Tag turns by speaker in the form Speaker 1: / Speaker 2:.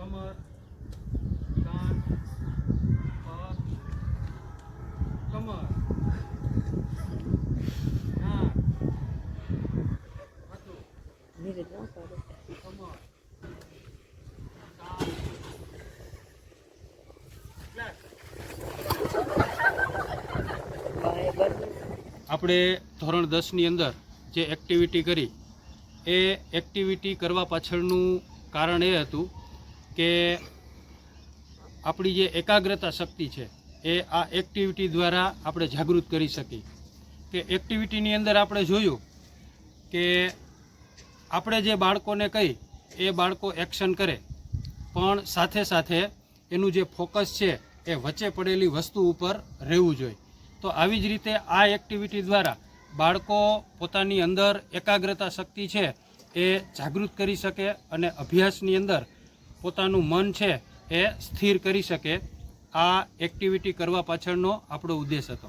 Speaker 1: કમર, કાન, પગ, કમર, નાક, માથું,
Speaker 2: ધીરે ન કરો.
Speaker 1: કમર, કાન, ફ્લેટ. આપણે ધોરણ 10ની અંદર જે એક્ટિવિટી કરી એ એક્ટિવિટી કરવા પાછળનું કારણ એ હતું કે આપણી જે એકાગ્રતા શક્તિ છે એ આ એક્ટિવિટી દ્વારા આપણે જાગૃત કરી શકીએ. કે એક્ટિવિટીની અંદર આપણે જોયું કે આપણે જે બાળકોને કહી એ બાળકો એક્શન કરે, પણ સાથે સાથે એનું જે ફોકસ છે એ વચ્ચે પડેલી વસ્તુ ઉપર રહેવું જોઈએ. તો આવી જ રીતે આ એક્ટિવિટી દ્વારા બાળકો પોતાની અંદર એકાગ્રતા શક્તિ છે એ જાગૃત કરી શકે અને અભ્યાસની અંદર પોતાનું મન છે એ સ્થિર કરી શકે. આ એક્ટિવિટી કરવા પાછળનો આપણો ઉદ્દેશ હતો.